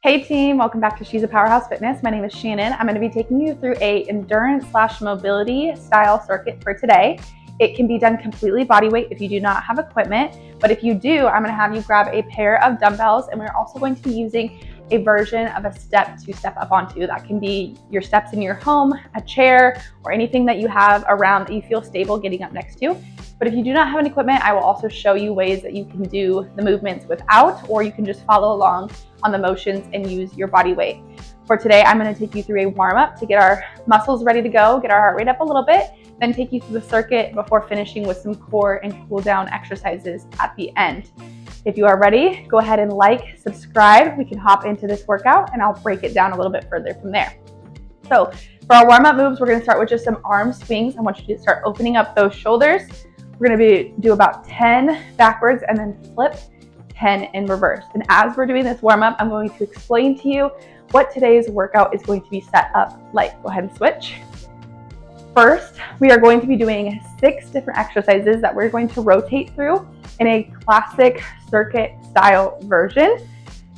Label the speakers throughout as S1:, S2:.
S1: Hey team, welcome back to She's a Powerhouse Fitness. My name is Shannon. I'm going to be taking you through a endurance/mobility style circuit for today. It can be done completely body weight if you do not have equipment, but if you do, I'm going to have you grab a pair of dumbbells, and we're also going to be using a version of a step to step up onto. That can be your steps in your home, a chair, or anything that you have around that you feel stable getting up next to. But if you do not have any equipment, I will also show you ways that you can do the movements without, or you can just follow along on the motions and use your body weight. For today, I'm going to take you through a warm-up to get our muscles ready to go, get our heart rate up a little bit, then take you through the circuit before finishing with some core and cool down exercises at the end. If you are ready, go ahead and like, subscribe. We can hop into this workout and I'll break it down a little bit further from there. So for our warm-up moves, we're going to start with just some arm swings. I want you to start opening up those shoulders. We're going to do about 10 backwards and then flip 10 in reverse. And as we're doing this warm up, I'm going to explain to you what today's workout is going to be set up like. Go ahead and switch. First, we are going to be doing 6 different exercises that we're going to rotate through in a classic circuit style version.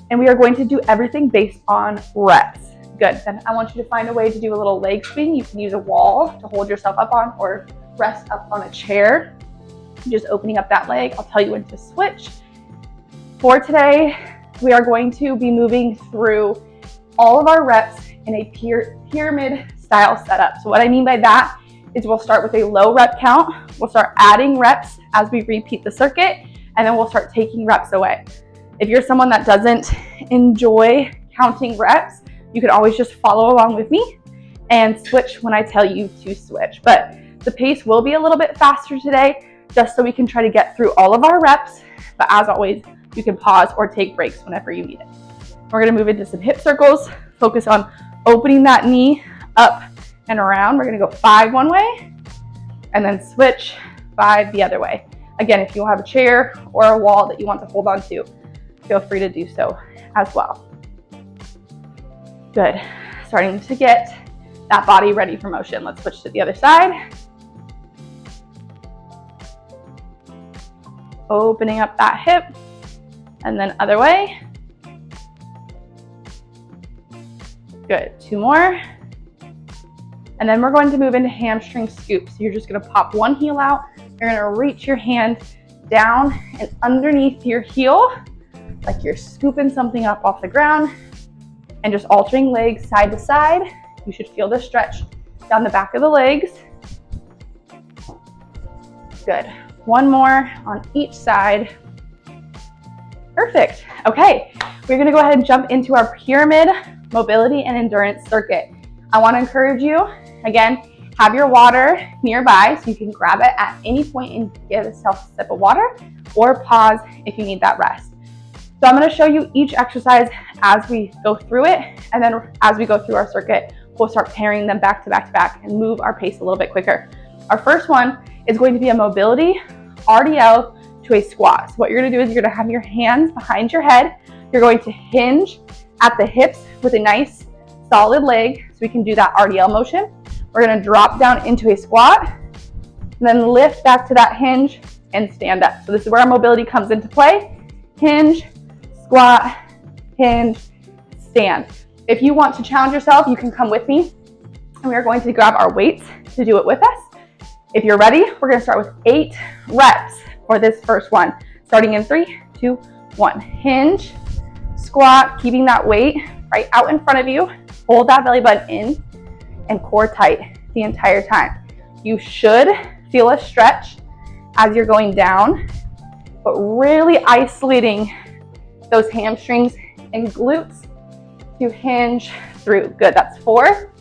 S1: And we are going to do everything based on reps. Good. Then I want you to find a way to do a little leg swing. You can use a wall to hold yourself up on or rest up on a chair. Just opening up that leg. I'll tell you when to switch. For today, we are going to be moving through all of our reps in a pyramid style setup. So what I mean by that is we'll start with a low rep count. We'll start adding reps as we repeat the circuit, and then we'll start taking reps away. If you're someone that doesn't enjoy counting reps, you can always just follow along with me and switch when I tell you to switch. But the pace will be a little bit faster today, just so we can try to get through all of our reps. But as always, you can pause or take breaks whenever you need it. We're gonna move into some hip circles. Focus on opening that knee up and around. We're gonna go 5 one way and then switch 5 the other way. Again, if you have a chair or a wall that you want to hold on to, feel free to do so as well. Good. Starting to get that body ready for motion. Let's switch to the other side. Opening up that hip, and then other way. Good, 2 more. And then we're going to move into hamstring scoops. You're just gonna pop one heel out. You're gonna reach your hand down and underneath your heel, like you're scooping something up off the ground, and just altering legs side to side. You should feel the stretch down the back of the legs. Good. 1 more on each side. Perfect. Okay, we're gonna go ahead and jump into our pyramid mobility and endurance circuit. I wanna encourage you, again, have your water nearby so you can grab it at any point and give yourself a sip of water, or pause if you need that rest. So I'm gonna show you each exercise as we go through it, and then as we go through our circuit, we'll start pairing them back to back to back and move our pace a little bit quicker. Our first one is going to be a mobility RDL to a squat. So what you're gonna do is you're gonna have your hands behind your head. You're going to hinge at the hips with a nice solid leg, so we can do that RDL motion. We're gonna drop down into a squat, and then lift back to that hinge and stand up. So this is where our mobility comes into play. Hinge, squat, hinge, stand. If you want to challenge yourself, you can come with me, and we are going to grab our weights to do it with us. If you're ready, we're gonna start with 8 reps for this first one. Starting in 3, 2, 1. Hinge, squat, keeping that weight right out in front of you. Hold that belly button in and core tight the entire time. You should feel a stretch as you're going down, but really isolating those hamstrings and glutes to hinge through. Good, that's 4.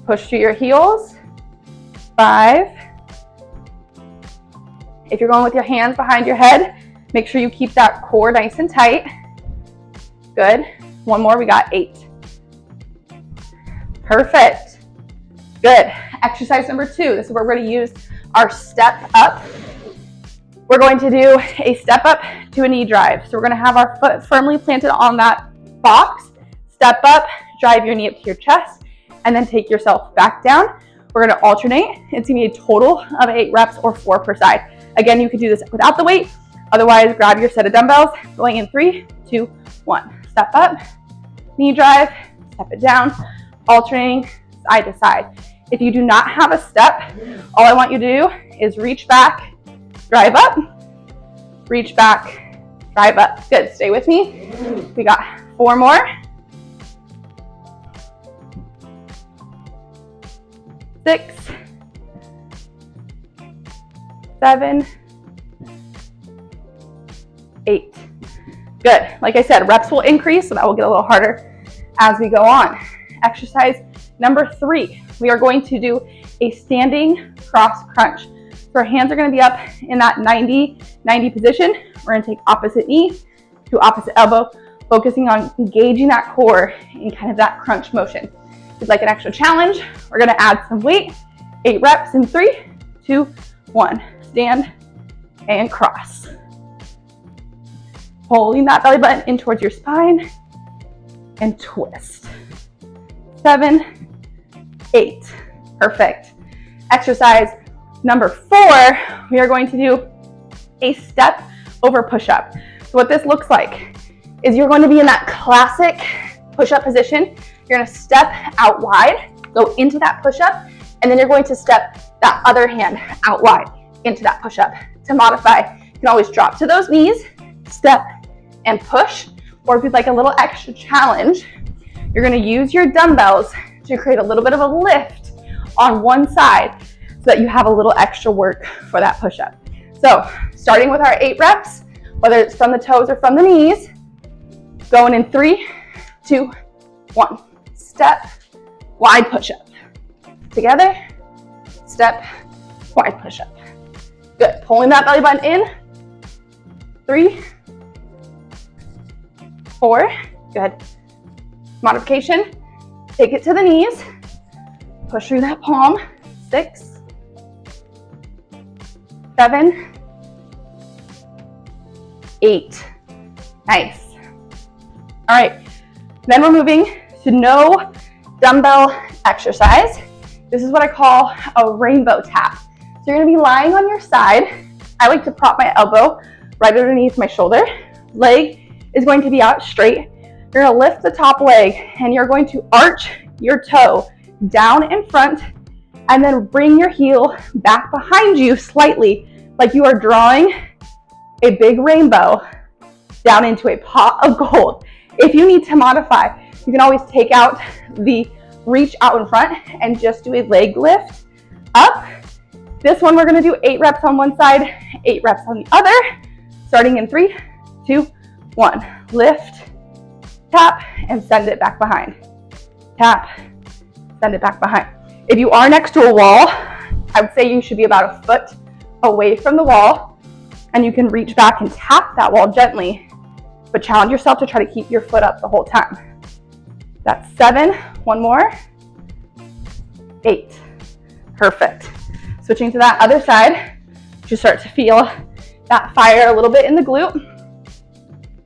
S1: Push through your heels. 5. If you're going with your hands behind your head, make sure you keep that core nice and tight. Good. 1 more, we got 8. Perfect. Good. Exercise number 2. This is where we're going to use our step up. We're going to do a step up to a knee drive. So we're going to have our foot firmly planted on that box. Step up, drive your knee up to your chest, and then take yourself back down. We're gonna alternate. It's gonna be a total of 8 reps or 4 per side. Again, you could do this without the weight. Otherwise, grab your set of dumbbells, going in 3, 2, 1. Step up, knee drive, step it down, alternating side to side. If you do not have a step, all I want you to do is reach back, drive up, reach back, drive up. Good, stay with me. We got 4 more. 6, 7, 8. Good. Like I said, reps will increase, so that will get a little harder as we go on. Exercise number 3, we are going to do a standing cross crunch. So our hands are going to be up in that 90-90 position. We're going to take opposite knee to opposite elbow, focusing on engaging that core in kind of that crunch motion. If you'd like an extra challenge, we're going to add some weight. 8 reps in 3, 2, 1. Stand and cross. Holding that belly button in towards your spine and twist. 7, 8. Perfect. Exercise number 4, we are going to do a step over push-up. So what this looks like is you're going to be in that classic push-up position. You're going to step out wide, go into that push-up, and then you're going to step that other hand out wide into that push-up. To modify, you can always drop to those knees, step and push, or if you'd like a little extra challenge, you're going to use your dumbbells to create a little bit of a lift on one side so that you have a little extra work for that push-up. So starting with our 8 reps, whether it's from the toes or from the knees, going in 3, 2, 1. Step, wide push-up. Together, step, wide push-up. Good. Pulling that belly button in. 3, 4. Good. Modification. Take it to the knees. Push through that palm. 6, 7, 8. Nice. All right. Then we're moving to no dumbbell exercise. This is what I call a rainbow tap. So you're going to be lying on your side. I like to prop my elbow right underneath my shoulder. Leg is going to be out straight. You're going to lift the top leg and you're going to arch your toe down in front and then bring your heel back behind you slightly, like you are drawing a big rainbow down into a pot of gold. If you need to modify, you can always take out the reach out in front and just do a leg lift up. This one, we're going to do 8 reps on one side, 8 reps on the other, starting in 3, 2, 1. Lift, tap, and send it back behind. Tap, send it back behind. If you are next to a wall, I would say you should be about a foot away from the wall, and you can reach back and tap that wall gently, but challenge yourself to try to keep your foot up the whole time. That's 7. One more. 8. Perfect. Switching to that other side, you start to feel that fire a little bit in the glute.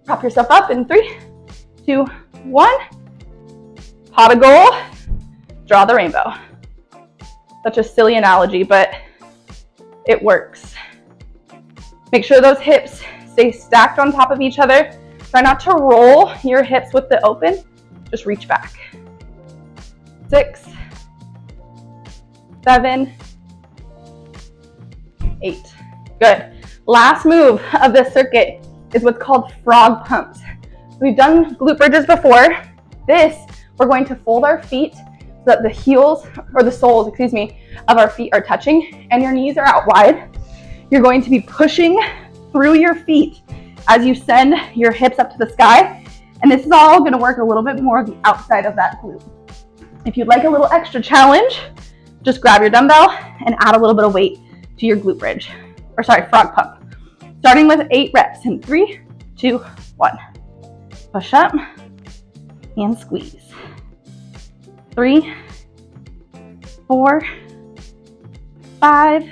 S1: Prop yourself up in 3, 2, 1. Pot of gold. Draw the rainbow. Such a silly analogy, but it works. Make sure those hips stay stacked on top of each other. Try not to roll your hips with the open. Just reach back. 6, 7, 8. Good. Last move of this circuit is what's called frog pumps. We've done glute bridges before. This, we're going to fold our feet so that the heels, or the soles, excuse me, of our feet are touching and your knees are out wide. You're going to be pushing through your feet as you send your hips up to the sky. And this is all going to work a little bit more the outside of that glute. If you'd like a little extra challenge, just grab your dumbbell and add a little bit of weight to your glute bridge, or sorry, frog pump. Starting with 8 reps in 3, 2, 1. Push up and squeeze. 3, 4, 5,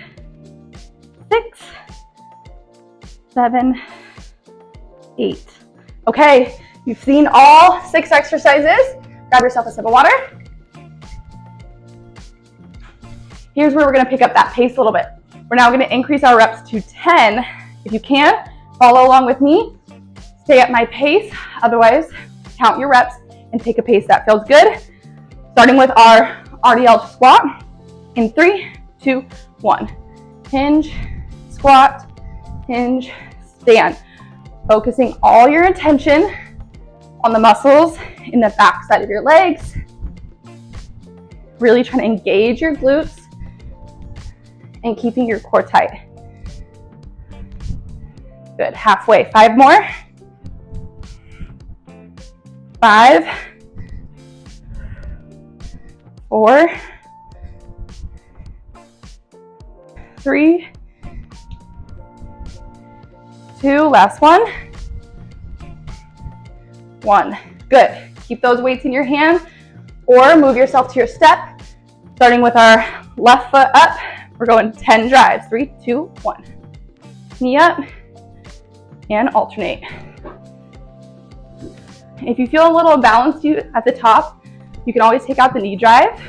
S1: 6, 7, 8. Okay, you've seen all 6 exercises. Grab yourself a sip of water. Here's where we're going to pick up that pace a little bit. We're now going to increase our reps to 10. If you can, follow along with me. Stay at my pace. Otherwise, count your reps and take a pace that feels good. Starting with our RDL squat in 3, 2, 1. Hinge, squat, hinge, stand. Focusing all your attention on the muscles in the back side of your legs. Really trying to engage your glutes and keeping your core tight. Good, halfway, 5 more. 5, 4, 3, 2, last one. 1, good. Keep those weights in your hand or move yourself to your step. Starting with our left foot up, we're going 10 drives. 3, 2, 1. Knee up and alternate. If you feel a little imbalanced at the top, you can always take out the knee drive,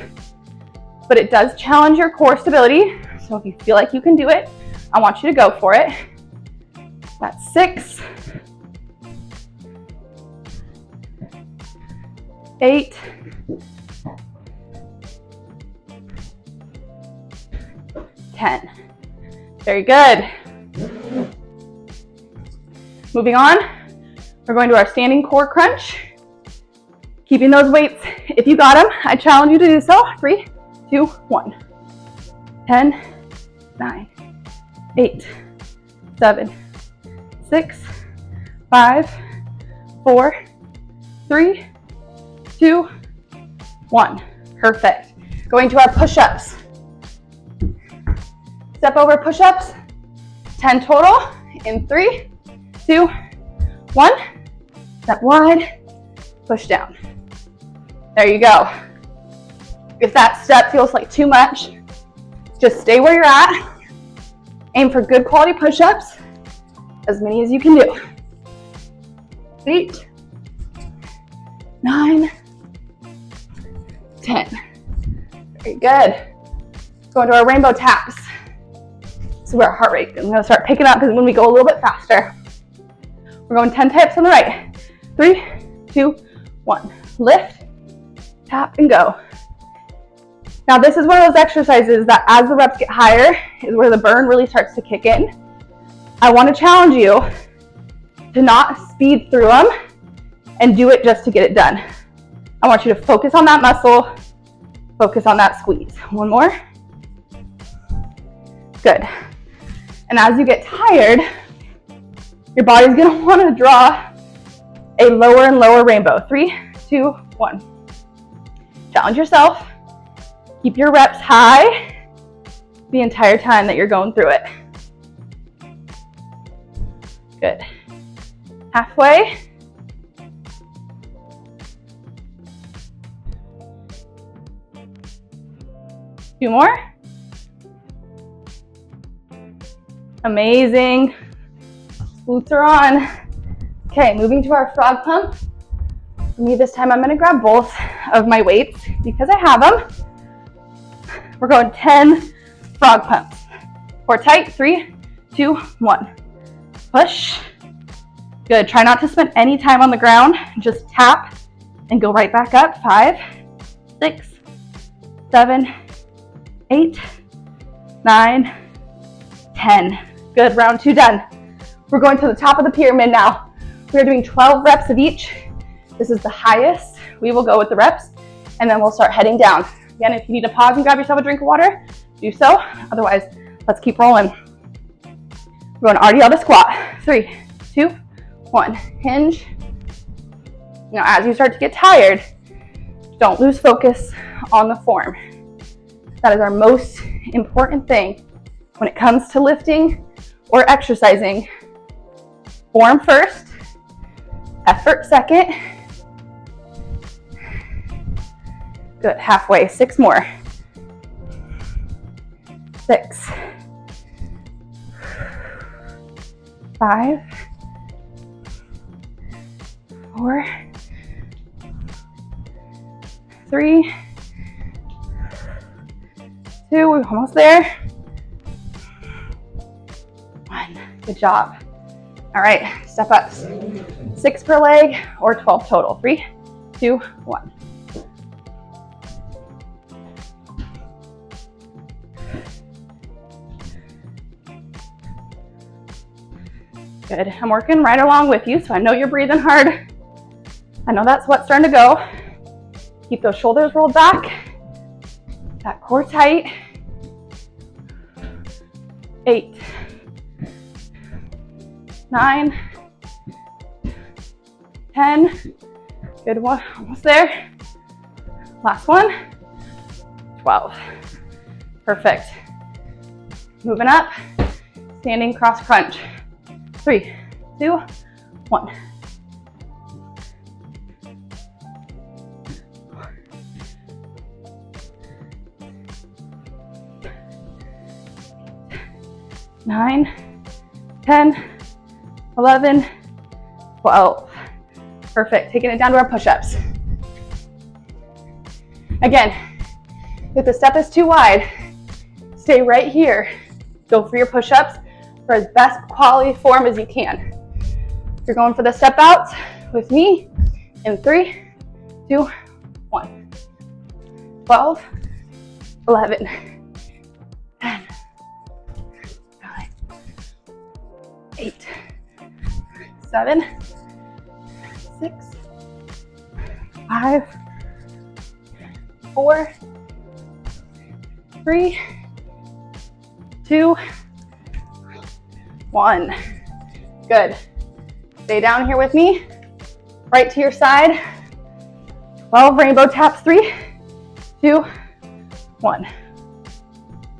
S1: but it does challenge your core stability. So if you feel like you can do it, I want you to go for it. That's 6, 8, 10. Very good. Moving on, we're going to our standing core crunch. Keeping those weights, if you got them, I challenge you to do so. 3, 2, 1. 10, 9, 8, 7, 6, 5, 4, 3, 2, 1. Perfect. Going to our push-ups. Step over push-ups, 10 total in 3, 2, 1. Step wide, push down. There you go. If that step feels like too much, just stay where you're at. Aim for good quality push-ups, as many as you can do. 8, 9, 10. Very good. Going to our rainbow taps. This is where our heart rate is going to start picking up because when we go a little bit faster. We're going 10 taps on the right. 3, 2, 1. Lift, tap, and go. Now this is one of those exercises that as the reps get higher is where the burn really starts to kick in. I want to challenge you to not speed through them and do it just to get it done. I want you to focus on that muscle, focus on that squeeze. One more. Good. And as you get tired, your body's going to want to draw a lower and lower rainbow. 3, 2, 1. Challenge yourself. Keep your reps high the entire time that you're going through it. Good. Halfway. Two more. Amazing. Glutes are on. Okay, moving to our frog pump. For me this time, I'm gonna grab both of my weights because I have them. We're going 10 frog pumps. Core tight, 3, 2, 1. Push. Good, try not to spend any time on the ground. Just tap and go right back up. 5, 6, 7, 8, 9, 10. Good, round 2 done. We're going to the top of the pyramid now. We're doing 12 reps of each. This is the highest. We will go with the reps and then we'll start heading down. Again, if you need to pause and grab yourself a drink of water, do so. Otherwise, let's keep rolling. We're going RDL to squat. 3, 2, 1. Hinge. Now, as you start to get tired, don't lose focus on the form. That is our most important thing when it comes to lifting or exercising. Form first, effort second. Good, halfway, 6 more. 6, 5, 4, 3, 2, we're almost there. 1, good job. All right, step ups. 6 per leg or 12 total. 3, 2, 1. Good. I'm working right along with you, so I know you're breathing hard. I know that sweat's starting to go. Keep those shoulders rolled back. That core tight. 8, 9, 10. Good one. Almost there. Last one. 12. Perfect. Moving up. Standing cross crunch. 3, 2, 1. Nine, 10, 11, 12. Perfect. Taking it down to our push-ups. Again, if the step is too wide, stay right here. Go for your push-ups for as best quality form as you can. You're going for the step outs with me in 3, 2, 1. 12, 11, 10, 9, 8, 7, 6, 5, 4, 3, 2, 1. Good. Stay down here with me. Right to your side. 12 rainbow taps. 3, 2, 1.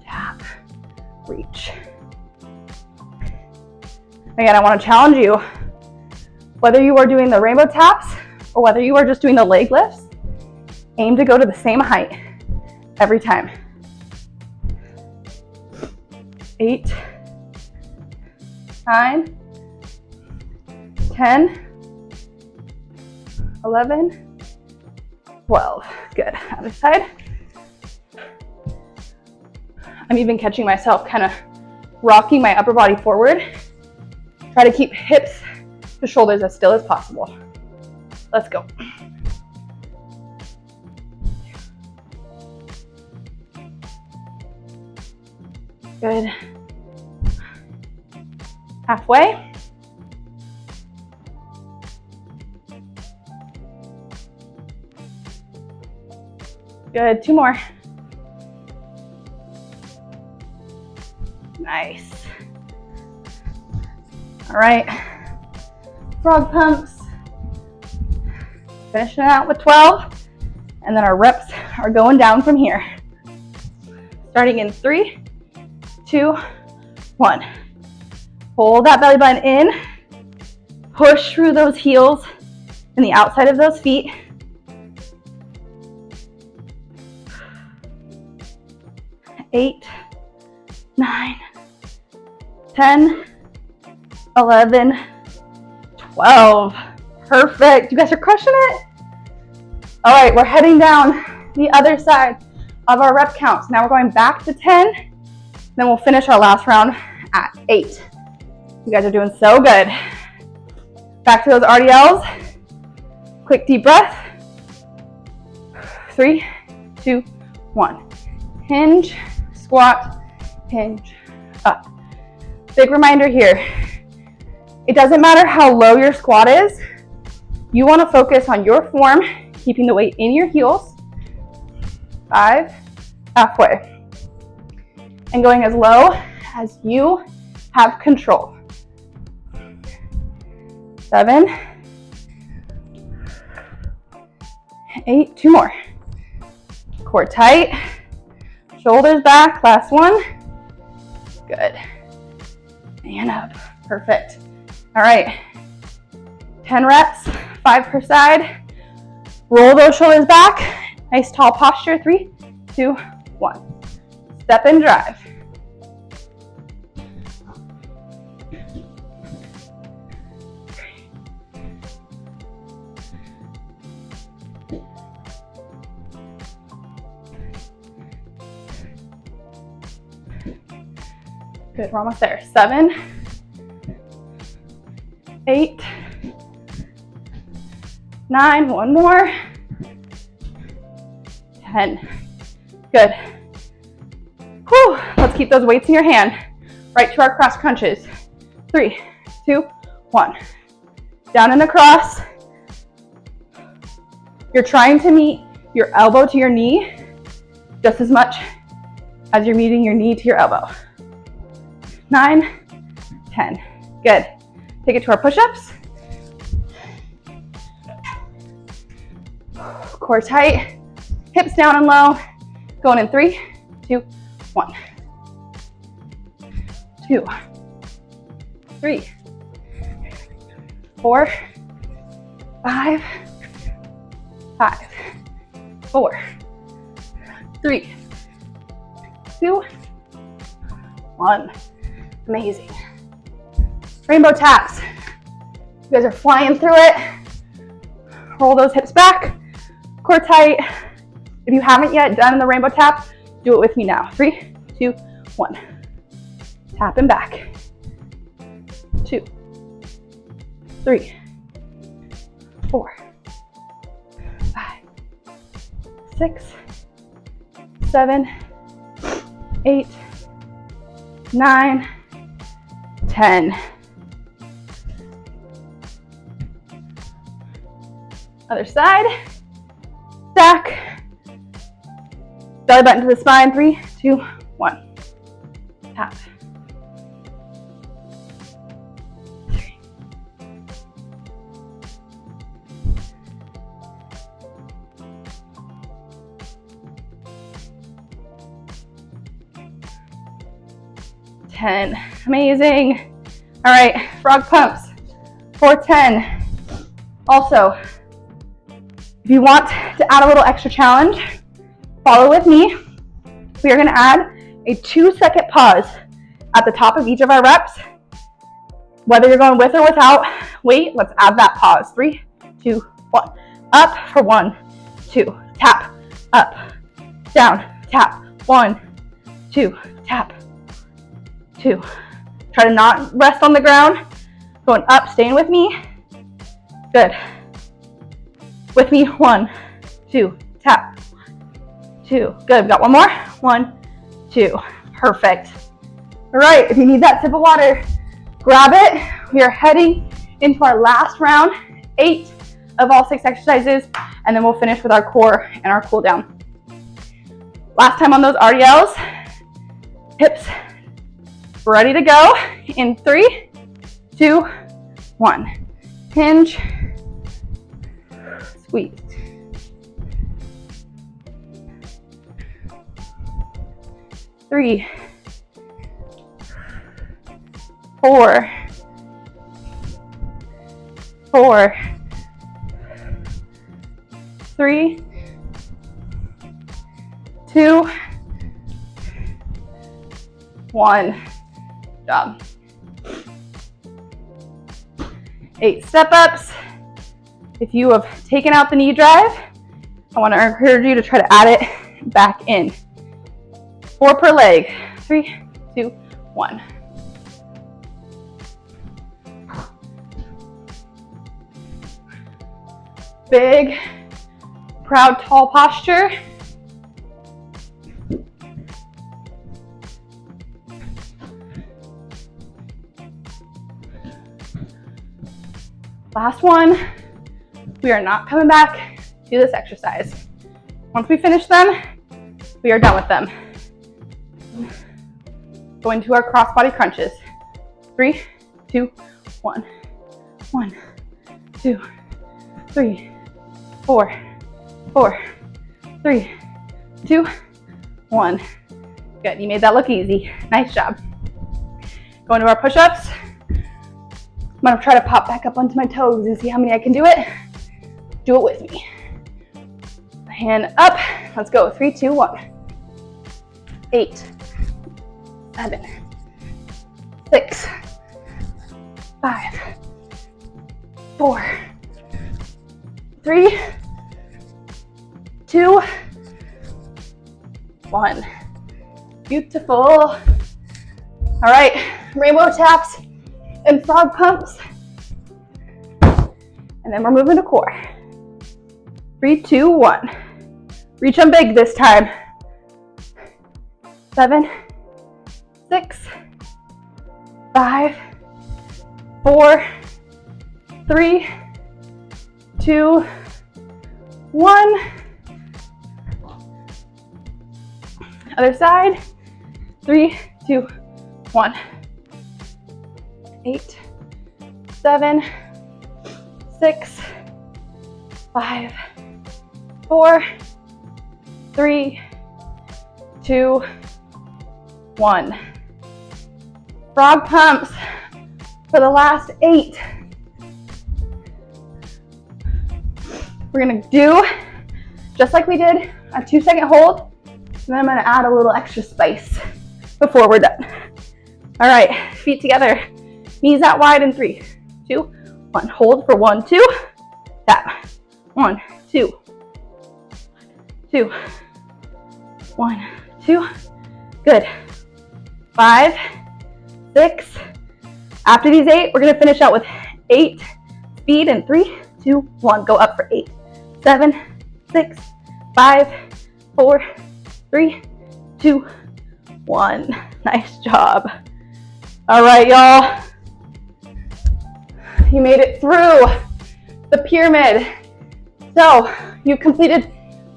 S1: Tap. Reach. Again, I want to challenge you. Whether you are doing the rainbow taps or whether you are just doing the leg lifts, aim to go to the same height every time. 8, 9, 10, 11, 12. Good. Other side. I'm even catching myself kind of rocking my upper body forward. Try to keep hips to shoulders as still as possible. Let's go. Good. Halfway. Good. 2 more. Nice. All right. Frog pumps. Finishing it out with 12. And then our reps are going down from here. Starting in 3, 2, 1. Hold that belly button in. Push through those heels and the outside of those feet. 8, 9, 10, 11, 12. Perfect. You guys are crushing it. All right, we're heading down the other side of our rep counts. Now we're going back to 10. Then we'll finish our last round at 8. You guys are doing so good. Back to those RDLs. Quick deep breath. 3, 2, 1. Hinge, squat, hinge, up. Big reminder here. It doesn't matter how low your squat is. You want to focus on your form, keeping the weight in your heels. 5, halfway. And going as low as you have control. 7, 8, 2 more. Core tight, shoulders back, last one. Good. And up, perfect. All right, 10 reps, 5 per side. Roll those shoulders back, nice tall posture, 3, 2, 1. Step and drive. Good, we're almost there. 7, 8, 9, one more. 10. Good. Whew. Let's keep those weights in your hand. Right to our cross crunches. 3, 2, 1. Down and across. You're trying to meet your elbow to your knee just as much as you're meeting your knee to your elbow. 9, 10. Good. Take it to our push-ups. Core tight, hips down and low. Going in 3, 2, 1. 2, 3, 4, 5, 4, 3, 2, 1. Amazing. Rainbow taps. You guys are flying through it. Roll those hips back, core tight. If you haven't yet done the rainbow tap, do it with me now. 3, 2, 1. Tap and back. 2, 3, 4, 5, 6, 7, 8, 9, 10. Other side. Stack. Belly button to the spine. 3, 2, 1. Tap. 3. 10. Amazing. All right, frog pumps for 10. Also, if you want to add a little extra challenge, follow with me. We are going to add a 2-second pause at the top of each of our reps. Whether you're going with or without weight, let's add that pause. 3, 2, 1. Up for 1, 2. Tap. Up. Down. Tap. 1, 2. Tap. 2. Try to not rest on the ground. Going up, staying with me. Good. With me, 1, 2, tap, 2, good, we got one more, 1, 2, perfect. All right, if you need that sip of water, grab it. We are heading into our last round, 8 of all 6 exercises, and then we'll finish with our core and our cool down. Last time on those RDLs, hips ready to go in 3, 2, 1. Hinge. Squeeze. 3, 4, 3, 2, 1. Good job. 8 step-ups. If you have taken out the knee drive, I want to encourage you to try to add it back in. 4 per leg. 3, 2, 1. Big, proud, tall posture. Last one. We are not coming back to this exercise. Once we finish them, we are done with them. Go into our cross body crunches. 3, 2, 1. 1, 2, 3, 4, 3, 2, 1. Good, you made that look easy. Nice job. Go into our push-ups. I'm gonna try to pop back up onto my toes and see how many I can do it. Do it with me. Hand up. Let's go. 3, 2, 1. 8, 7, 6, 5, 4, 3, 2, 1. Beautiful. All right, rainbow taps and frog pumps. And then we're moving to core. 3, 2, 1. Reach them big this time. 7, 6, 5, 4, 3, 2, 1. Other side. 3, 2, 1. 8, 7, 6, 5, 4, 3, 2, 1. Frog pumps for the last 8. We're gonna do just like we did a 2-second hold, and then I'm gonna add a little extra spice before we're done. All right, feet together, knees out wide in 3, 2, 1. Hold for 1, 2, tap. 1, 2, 2, 1, 2. Good. 5, 6. After these 8, we're gonna finish out with 8 speed in 3, 2, 1. Go up for 8, 7, 6, 5, 4, 3, 2, 1. Nice job. All right, y'all. You made it through the pyramid. So you completed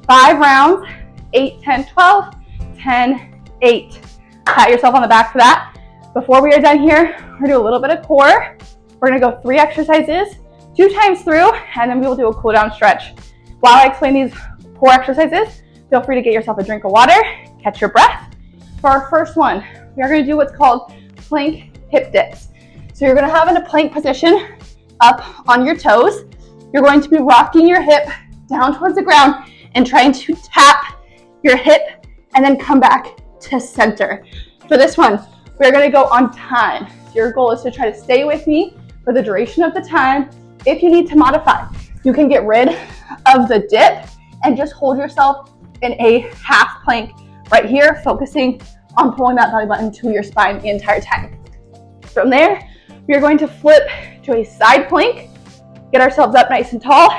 S1: 5 rounds, 8, 10, 12, 10, 8. Pat yourself on the back for that. Before we are done here, we're gonna do a little bit of core. We're gonna go 3 exercises, 2 times through, and then we will do a cool down stretch. While I explain these core exercises, feel free to get yourself a drink of water, catch your breath. For our first one, we are gonna do what's called plank hip dips. So you're gonna have in a plank position up on your toes. You're going to be rocking your hip down towards the ground and trying to tap your hip and then come back to center. For this one, we're gonna go on time. So your goal is to try to stay with me for the duration of the time. If you need to modify, you can get rid of the dip and just hold yourself in a half plank right here, focusing on pulling that belly button to your spine the entire time. From there, we are going to flip to a side plank, get ourselves up nice and tall,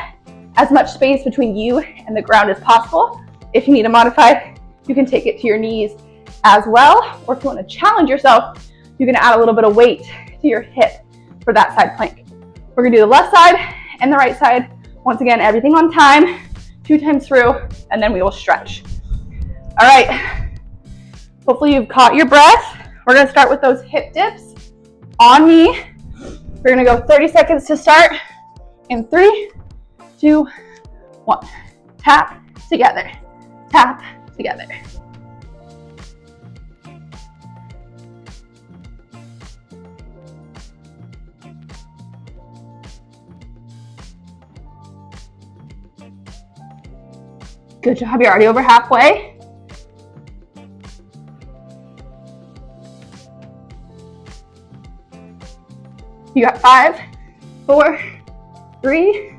S1: as much space between you and the ground as possible. If you need to modify, you can take it to your knees as well, or if you want to challenge yourself, you can add a little bit of weight to your hip for that side plank. We're gonna do the left side and the right side. Once again, everything on time, 2 times through, and then we will stretch. All right, hopefully you've caught your breath. We're gonna start with those hip dips on me. We're gonna go 30 seconds to start in 3, 2, 1. Tap together, tap together. Good job, you're already over halfway. You got 5, 4, 3,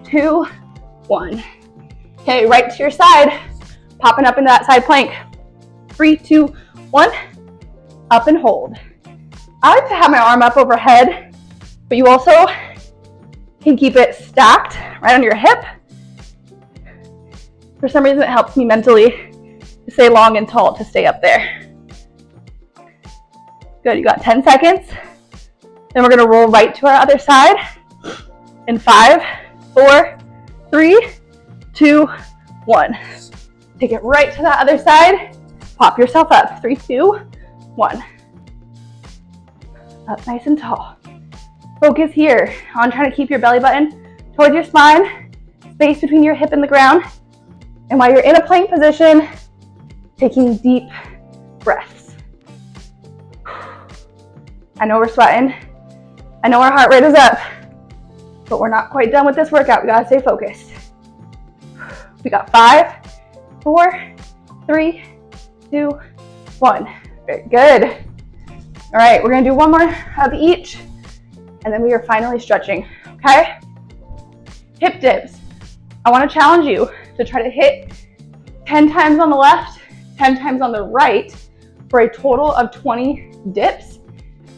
S1: 2, 1. Okay, right to your side, popping up into that side plank. 3, 2, 1, up and hold. I like to have my arm up overhead, but you also can keep it stacked right on your hip. For some reason, it helps me mentally to stay long and tall, to stay up there. Good, you got 10 seconds. Then we're gonna roll right to our other side in 5, 4, 3, 2, 1. Take it right to that other side. Pop yourself up. 3, 2, 1. Up nice and tall. Focus here on trying to keep your belly button towards your spine, space between your hip and the ground. And while you're in a plank position, taking deep breaths. I know we're sweating. I know our heart rate is up, but we're not quite done with this workout. We gotta stay focused. We got 5, 4, 3, 2, 1. Very good. All right, we're gonna do one more of each, and then we are finally stretching, okay? Hip dips. I wanna challenge you to try to hit 10 times on the left, 10 times on the right, for a total of 20 dips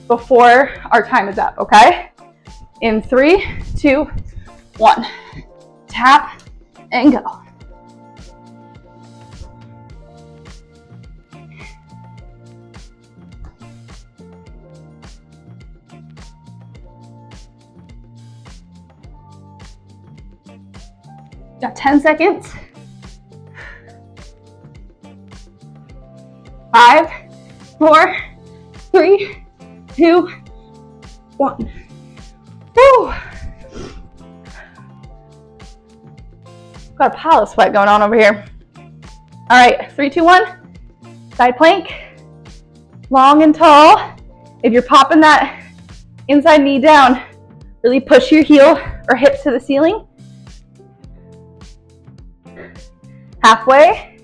S1: before our time is up, okay? In 3, 2, 1. Tap and go. Got 10 seconds. 5, 4, 3, 2, 1. Woo! Got a pile of sweat going on over here. All right, 3, 2, 1. Side plank. Long and tall. If you're popping that inside knee down, really push your heel or hips to the ceiling. Halfway.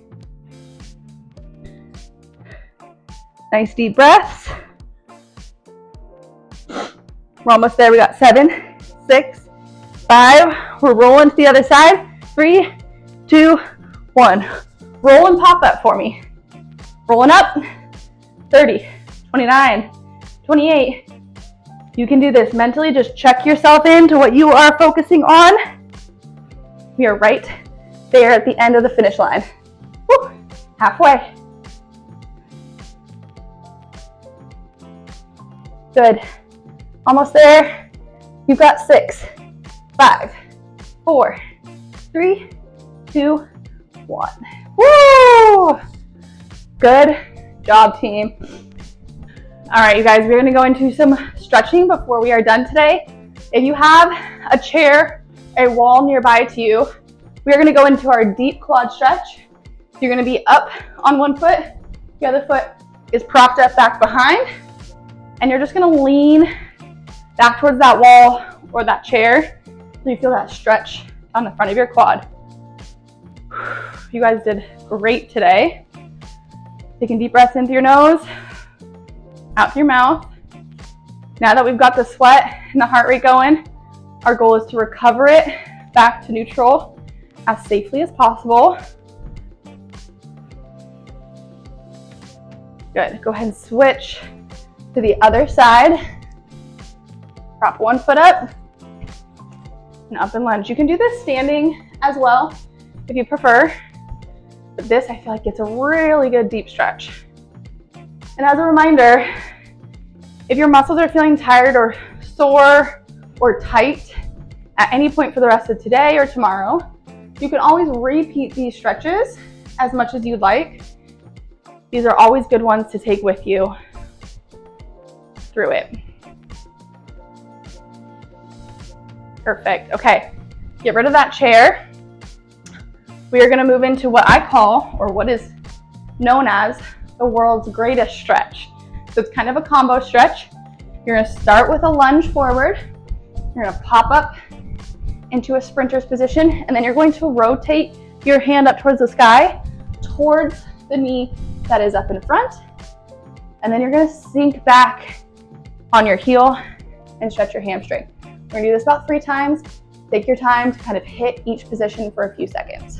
S1: Nice deep breaths. We're almost there. We got 7, 6, 5. We're rolling to the other side. 3, 2, 1. Roll and pop up for me. Rolling up. 30, 29, 28. You can do this mentally. Just check yourself into what you are focusing on. We are right there at the end of the finish line. Woo. Halfway. Good. Almost there. You've got 6, 5, 4, 3, 2, 1. Woo! Good job, team. All right, you guys, we're gonna go into some stretching before we are done today. If you have a chair, a wall nearby to you, we are gonna go into our deep quad stretch. You're gonna be up on one foot, the other foot is propped up back behind, and you're just gonna lean back towards that wall or that chair so you feel that stretch on the front of your quad. You guys did great today. Taking deep breaths in through your nose, out through your mouth. Now that we've got the sweat and the heart rate going, our goal is to recover it back to neutral as safely as possible. Good. Go ahead and switch to the other side. Prop one foot up and up and lunge. You can do this standing as well if you prefer, but this I feel like it's a really good deep stretch. And as a reminder, if your muscles are feeling tired or sore or tight at any point for the rest of today or tomorrow, you can always repeat these stretches as much as you'd like. These are always good ones to take with you through it. Perfect. Okay, get rid of that chair. We are going to move into what I call, or what is known as, the world's greatest stretch. So it's kind of a combo stretch. You're going to start with a lunge forward. You're going to pop up into a sprinter's position, and then you're going to rotate your hand up towards the sky, towards the knee that is up in front. And then you're going to sink back on your heel and stretch your hamstring. We're going to do this about 3 times. Take your time to kind of hit each position for a few seconds.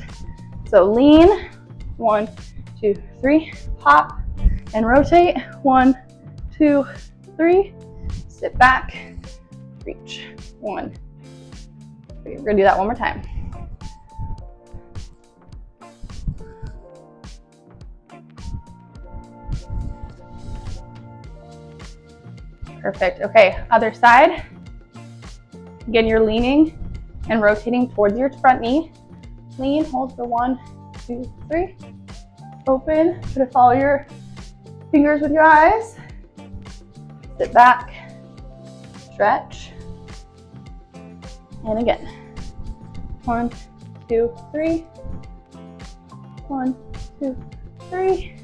S1: So lean, 1, 2, 3, pop, and rotate, 1, 2, 3, sit back, reach, 1, 3. We're gonna do that one more time. Perfect, okay, other side. Again, you're leaning and rotating towards your front knee. Lean, hold for 1, 2, 3. Open, try to follow your fingers with your eyes. Sit back, stretch. And again. 1, 2, 3. 1, 2, 3.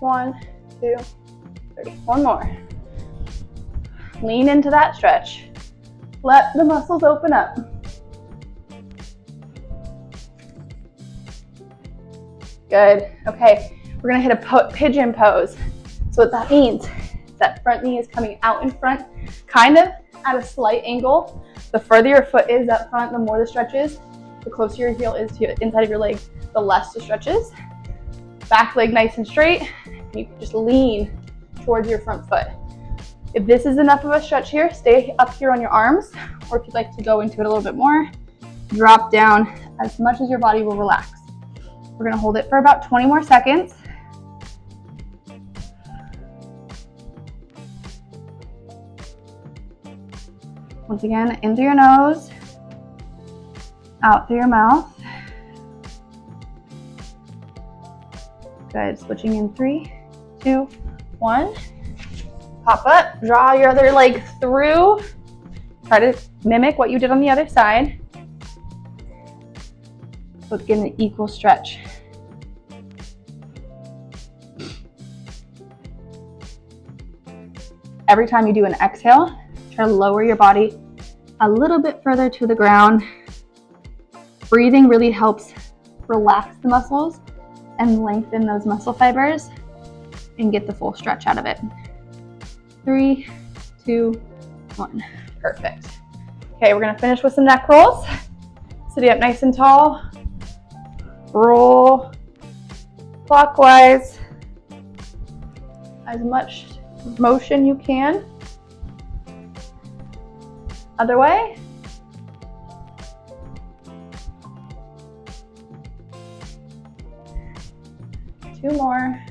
S1: 1, 2, 3. One more. Lean into that stretch. Let the muscles open up. Good. Okay, we're gonna hit a pigeon pose. So what that means is that front knee is coming out in front, kind of at a slight angle. The further your foot is up front, the more the stretch is. The closer your heel is to the inside of your leg, the less the stretch is. Back leg nice and straight. You can just lean towards your front foot. If this is enough of a stretch here, stay up here on your arms, or if you'd like to go into it a little bit more, drop down as much as your body will relax. We're gonna hold it for about 20 more seconds. Once again, in through your nose, Out through your mouth. Good. Switching in 3, 2, 1. Pop up. Draw your other leg through. Try to mimic what you did on the other side. So get an equal stretch. Every time you do an exhale, try to lower your body a little bit further to the ground. Breathing really helps relax the muscles and lengthen those muscle fibers and get the full stretch out of it. 3, 2, 1. Perfect. Okay, we're gonna finish with some neck rolls. Sitting up nice and tall. Roll clockwise. As much motion you can. Other way. Two more.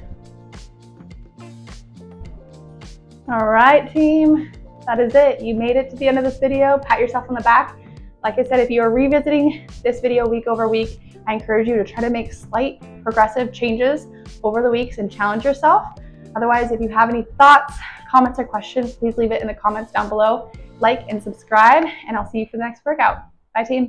S1: All right, team. That is it. You made it to the end of this video. Pat yourself on the back. Like I said, if you are revisiting this video week over week, I encourage you to try to make slight progressive changes over the weeks and challenge yourself. Otherwise, if you have any thoughts, comments, or questions, please leave it in the comments down below. Like and subscribe, and I'll see you for the next workout. Bye, team.